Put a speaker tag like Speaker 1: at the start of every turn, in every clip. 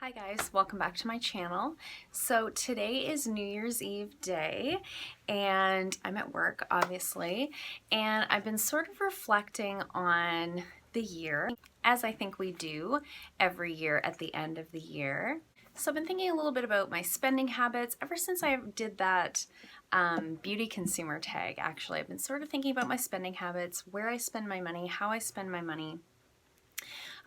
Speaker 1: Hi guys, welcome back to my channel. So today is New Year's Eve day and I'm at work obviously, and I've been sort of reflecting on the year as I think we do every year at the end of the year. So I've been thinking a little bit about my spending habits ever since I did that beauty consumer tag. Actually, I've been sort of thinking about my spending habits, where I spend my money, how I spend my money.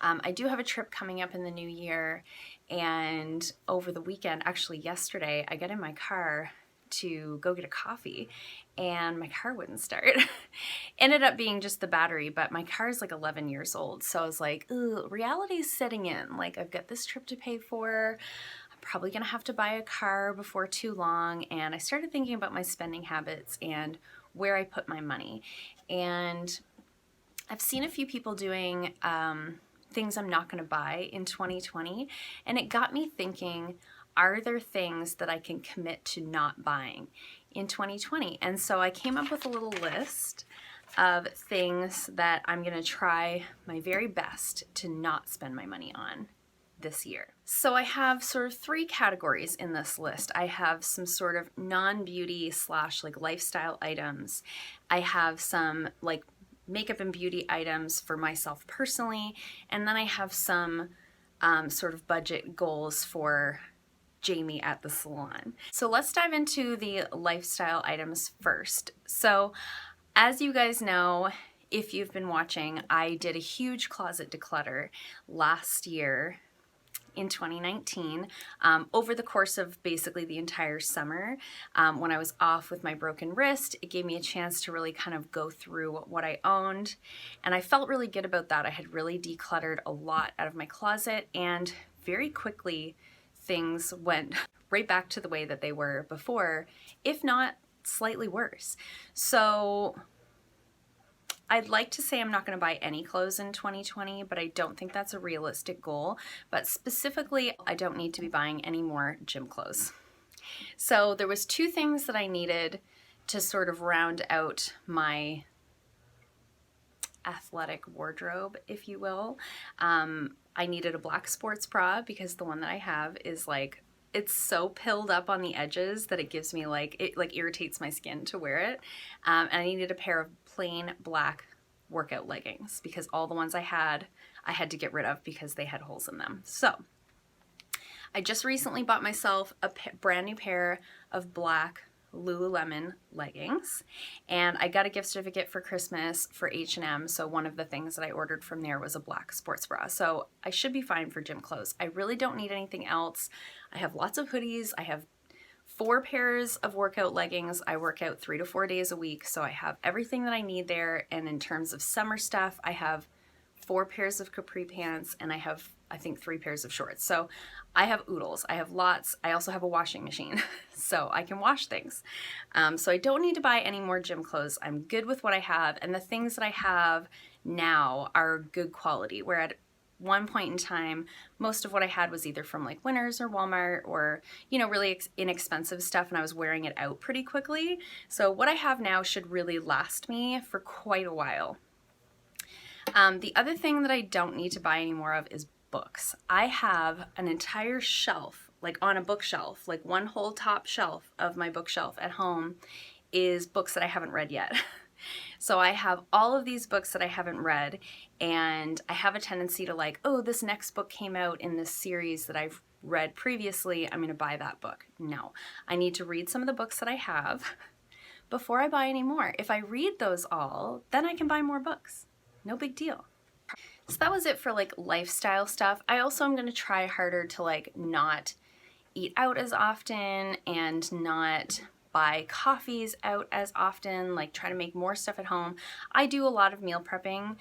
Speaker 1: I do have a trip coming up in the new year, and over the weekend, actually yesterday, I got in my car to go get a coffee and my car wouldn't start. Ended up being just the battery, but my car is like 11 years old. So I was like, ooh, reality's setting in. Like, I've got this trip to pay for. I'm probably gonna have to buy a car before too long. And I started thinking about my spending habits and where I put my money. And I've seen a few people doing things I'm not going to buy in 2020, and it got me thinking, are there things that I can commit to not buying in 2020? And so I came up with a little list of things that I'm going to try my very best to not spend my money on this year. So I have sort of three categories in this list. I have some sort of non-beauty / like lifestyle items. I have some like makeup and beauty items for myself personally, and then I have some sort of budget goals for Jamie at the salon. So let's dive into the lifestyle items first. So as you guys know, if you've been watching, I did a huge closet declutter last year in 2019 over the course of basically the entire summer. When I was off with my broken wrist, it gave me a chance to really kind of go through what I owned, and I felt really good about that. I had really decluttered a lot out of my closet, and very quickly things went right back to the way that they were before, if not slightly worse. So I'd like to say I'm not going to buy any clothes in 2020, but I don't think that's a realistic goal. But specifically, I don't need to be buying any more gym clothes. So there was two things that I needed to sort of round out my athletic wardrobe, if you will. I needed a black sports bra because the one that I have is like, it's so pilled up on the edges that it gives me like, it like irritates my skin to wear it. And I needed a pair of plain black workout leggings because all the ones I had to get rid of because they had holes in them. So I just recently bought myself a brand new pair of black Lululemon leggings, and I got a gift certificate for Christmas for H&M, so one of the things that I ordered from there was a black sports bra. So I should be fine for gym clothes. I really don't need anything else. I have lots of hoodies. I have 4 pairs of workout leggings. I work out 3 to 4 days a week, so I have everything that I need there. And in terms of summer stuff, I have 4 pairs of capri pants, and I have, I think, 3 pairs of shorts. So I have oodles. I have lots. I also have a washing machine, so I can wash things. So I don't need to buy any more gym clothes. I'm good with what I have, and the things that I have now are good quality, where at one point in time, most of what I had was either from like Winners or Walmart or, you know, really inexpensive stuff, and I was wearing it out pretty quickly. So what I have now should really last me for quite a while. The other thing that I don't need to buy any more of is books. I have an entire shelf, like on a bookshelf, like one whole top shelf of my bookshelf at home is books that I haven't read yet. So I have all of these books that I haven't read, and I have a tendency to like, oh, this next book came out in this series that I've read previously, I'm going to buy that book. No, I need to read some of the books that I have before I buy any more. If I read those all, then I can buy more books. No big deal. So that was it for like lifestyle stuff. I also am going to try harder to like not eat out as often and not buy coffees out as often, like try to make more stuff at home. I do a lot of meal prepping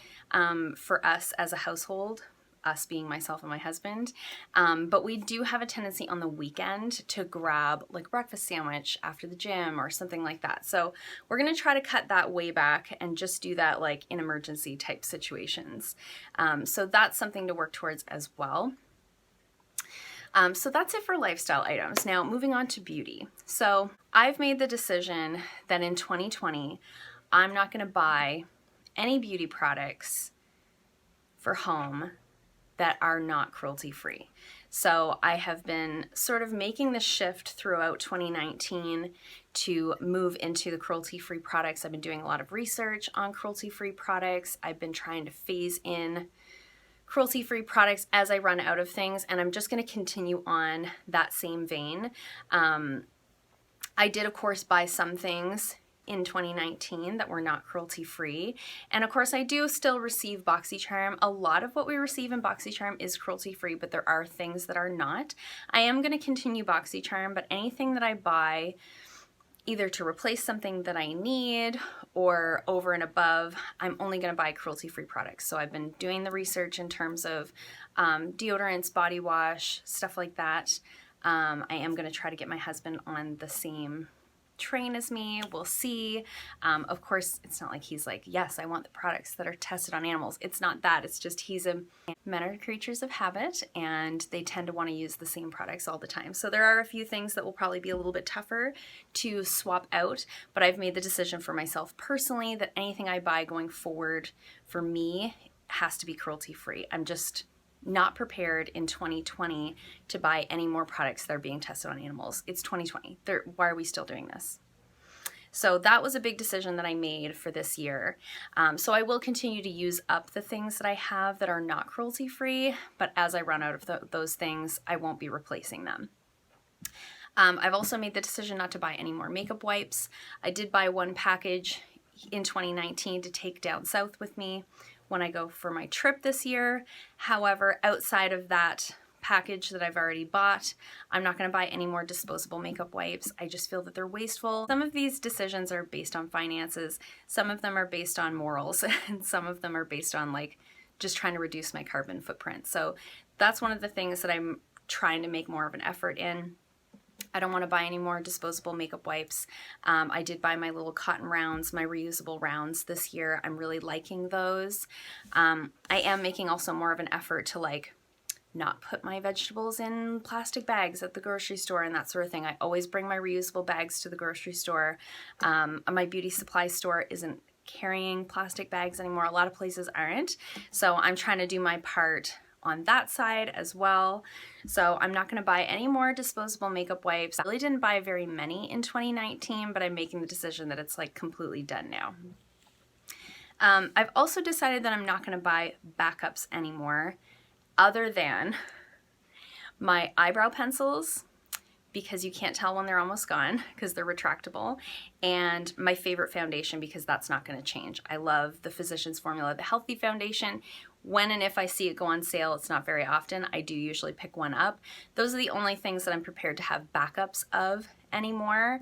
Speaker 1: for us as a household, us being myself and my husband, but we do have a tendency on the weekend to grab like a breakfast sandwich after the gym or something like that. So we're gonna try to cut that way back and just do that like in emergency type situations. So that's something to work towards as well. So that's it for lifestyle items. Now moving on to beauty. So I've made the decision that in 2020, I'm not going to buy any beauty products for home that are not cruelty-free. So I have been sort of making the shift throughout 2019 to move into the cruelty-free products. I've been doing a lot of research on cruelty-free products. I've been trying to phase in cruelty-free products as I run out of things, and I'm just going to continue on that same vein. I did, of course, buy some things in 2019 that were not cruelty-free. And of course, I do still receive BoxyCharm. A lot of what we receive in BoxyCharm is cruelty-free, but there are things that are not. I am going to continue BoxyCharm, but anything that I buy, either to replace something that I need or over and above, I'm only going to buy cruelty-free products. So I've been doing the research in terms of deodorants, body wash, stuff like that. I am going to try to get my husband on the same train as me. We'll see. Of course, it's not like he's like, yes, I want the products that are tested on animals. It's not that. It's just men are creatures of habit, and they tend to want to use the same products all the time. So there are a few things that will probably be a little bit tougher to swap out, but I've made the decision for myself personally that anything I buy going forward for me has to be cruelty-free. I'm just not prepared in 2020 to buy any more products that are being tested on animals. It's 2020. Why are we still doing this? So that was a big decision that I made for this year. So I will continue to use up the things that I have that are not cruelty-free, but as I run out of those things, I won't be replacing them. I've also made the decision not to buy any more makeup wipes. I did buy one package in 2019 to take down south with me when I go for my trip this year. However, outside of that package that I've already bought, I'm not going to buy any more disposable makeup wipes. I just feel that they're wasteful. Some of these decisions are based on finances, some of them are based on morals, and some of them are based on like just trying to reduce my carbon footprint. So that's one of the things that I'm trying to make more of an effort in. I don't want to buy any more disposable makeup wipes. I did buy my little cotton rounds, my reusable rounds this year. I'm really liking those. I am making also more of an effort to like not put my vegetables in plastic bags at the grocery store and that sort of thing. I always bring my reusable bags to the grocery store. My beauty supply store isn't carrying plastic bags anymore. A lot of places aren't. So I'm trying to do my part on that side as well. So I'm not going to buy any more disposable makeup wipes. I really didn't buy very many in 2019, but I'm making the decision that it's like completely done now. I've also decided that I'm not going to buy backups anymore other than my eyebrow pencils, because you can't tell when they're almost gone because they're retractable, and my favorite foundation because that's not going to change. I love the Physicians Formula, the Healthy Foundation. When and if I see it go on sale, it's not very often, I do usually pick one up. Those are the only things that I'm prepared to have backups of anymore.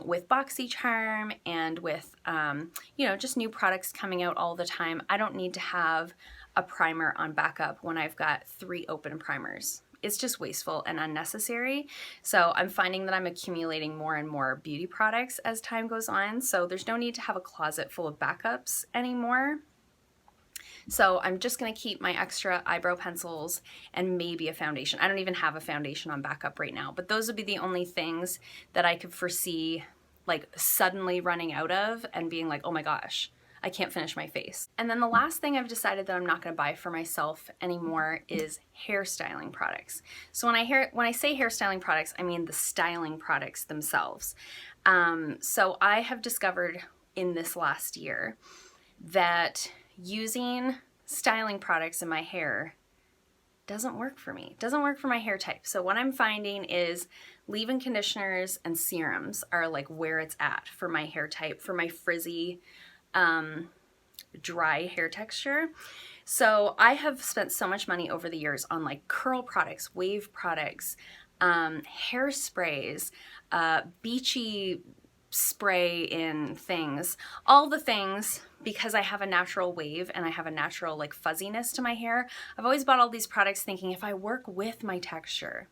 Speaker 1: With BoxyCharm and with, just new products coming out all the time, I don't need to have a primer on backup when I've got 3 open primers. It's just wasteful and unnecessary. So I'm finding that I'm accumulating more and more beauty products as time goes on. So there's no need to have a closet full of backups anymore. So I'm just going to keep my extra eyebrow pencils and maybe a foundation. I don't even have a foundation on backup right now, but those would be the only things that I could foresee like suddenly running out of and being like, oh my gosh, I can't finish my face. And then the last thing I've decided that I'm not going to buy for myself anymore is hairstyling products. So when I say hairstyling products, I mean the styling products themselves. So I have discovered in this last year that using styling products in my hair doesn't work for me. It doesn't work for my hair type. So what I'm finding is leave-in conditioners and serums are like where it's at for my hair type, for my frizzy, dry hair texture. So I have spent so much money over the years on like curl products, wave products, hairsprays, beachy spray in things, all the things, because I have a natural wave and I have a natural like fuzziness to my hair. I've always bought all these products thinking if I work with my texture.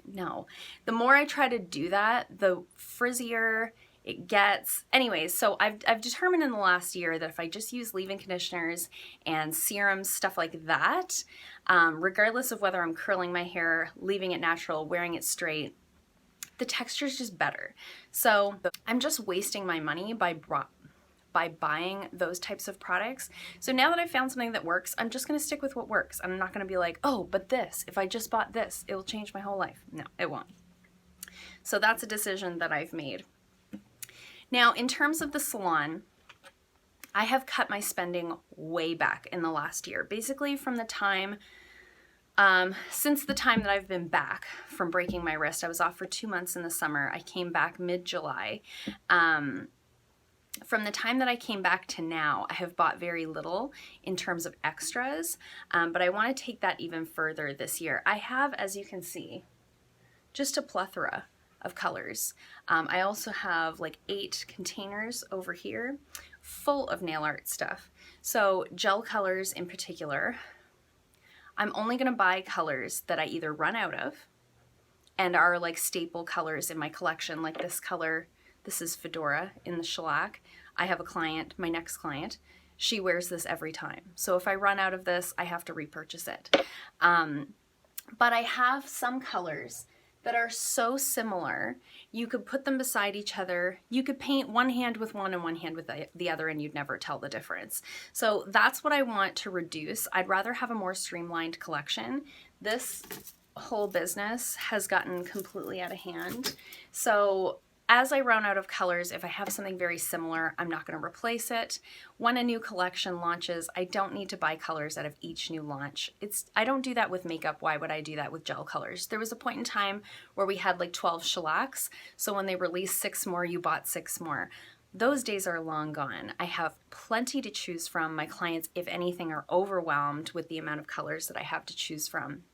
Speaker 1: No, the more I try to do that, the frizzier it gets. Anyways, so I've determined in the last year that if I just use leave-in conditioners and serums, stuff like that, regardless of whether I'm curling my hair, leaving it natural, wearing it straight, the texture is just better. So I'm just wasting my money by by buying those types of products. So now that I've found something that works, I'm just gonna stick with what works. I'm not gonna be like, oh, but this, if I just bought this, it'll change my whole life. No, it won't. So that's a decision that I've made. Now, in terms of the salon, I have cut my spending way back in the last year. Basically from the time, since the time that I've been back from breaking my wrist. I was off for 2 months in the summer. I came back mid-July. From the time that I came back to now, I have bought very little in terms of extras, but I want to take that even further this year. I have, as you can see, just a plethora of colors. I also have like 8 containers over here full of nail art stuff. So gel colors in particular, I'm only going to buy colors that I either run out of and are like staple colors in my collection, like this color. This is Fedora in the shellac. I have a client, my next client, she wears this every time. So if I run out of this, I have to repurchase it. But I have some colors that are so similar, you could put them beside each other. You could paint one hand with one and one hand with the other and you'd never tell the difference. So that's what I want to reduce. I'd rather have a more streamlined collection. This whole business has gotten completely out of hand. So as I run out of colors, if I have something very similar, I'm not going to replace it. When a new collection launches, I don't need to buy colors out of each new launch. I don't do that with makeup. Why would I do that with gel colors? There was a point in time where we had like 12 shellacs. So when they released 6 more, you bought 6 more. Those days are long gone. I have plenty to choose from. My clients, if anything, are overwhelmed with the amount of colors that I have to choose from.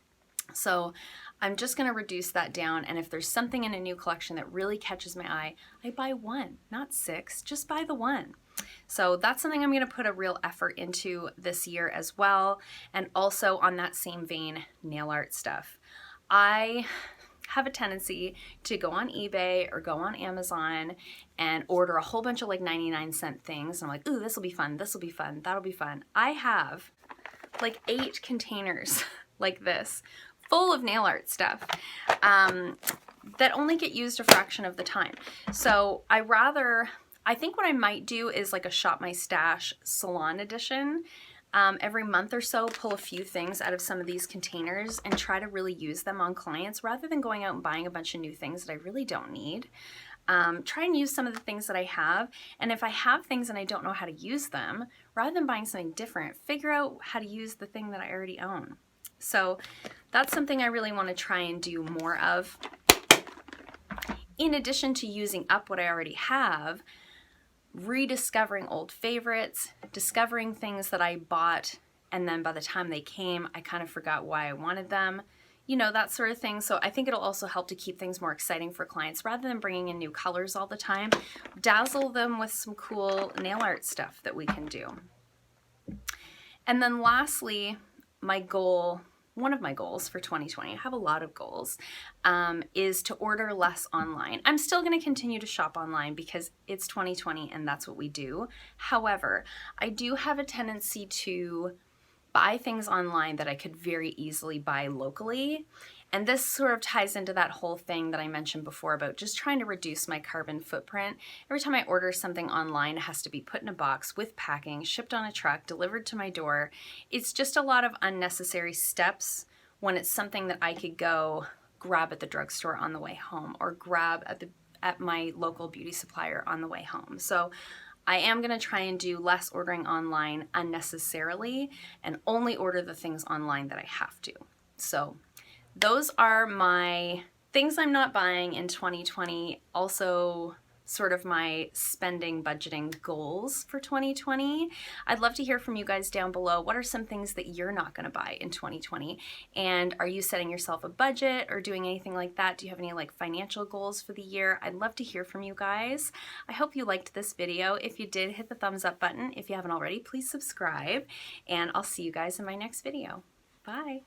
Speaker 1: So I'm just going to reduce that down, and if there's something in a new collection that really catches my eye, I buy 1, not 6, just buy the 1. So that's something I'm going to put a real effort into this year as well. And also on that same vein, nail art stuff. I have a tendency to go on eBay or go on Amazon and order a whole bunch of like 99-cent things. I'm like, ooh, this will be fun, this will be fun, that'll be fun. I have like 8 containers like this full of nail art stuff that only get used a fraction of the time. So I think what I might do is like a Shop My Stash salon edition. Every month or so, pull a few things out of some of these containers and try to really use them on clients rather than going out and buying a bunch of new things that I really don't need. Try and use some of the things that I have, and if I have things and I don't know how to use them, rather than buying something different, figure out how to use the thing that I already own. So that's something I really want to try and do more of. In addition to using up what I already have, rediscovering old favorites, discovering things that I bought and then by the time they came, I kind of forgot why I wanted them, you know, that sort of thing. So I think it'll also help to keep things more exciting for clients rather than bringing in new colors all the time. Dazzle them with some cool nail art stuff that we can do. And then lastly, one of my goals for 2020, I have a lot of goals, is to order less online. I'm still going to continue to shop online because it's 2020 and that's what we do. However, I do have a tendency to buy things online that I could very easily buy locally. And this sort of ties into that whole thing that I mentioned before about just trying to reduce my carbon footprint. Every time I order something online, it has to be put in a box with packing, shipped on a truck, delivered to my door. It's just a lot of unnecessary steps when it's something that I could go grab at the drugstore on the way home or grab at my local beauty supplier on the way home. So I am going to try and do less ordering online unnecessarily and only order the things online that I have to. So those are my things I'm not buying in 2020, also sort of my spending budgeting goals for 2020. I'd love to hear from you guys down below. What are some things that you're not going to buy in 2020? And are you setting yourself a budget or doing anything like that? Do you have any like financial goals for the year? I'd love to hear from you guys. I hope you liked this video. If you did, hit the thumbs up button. If you haven't already, please subscribe, and I'll see you guys in my next video. Bye.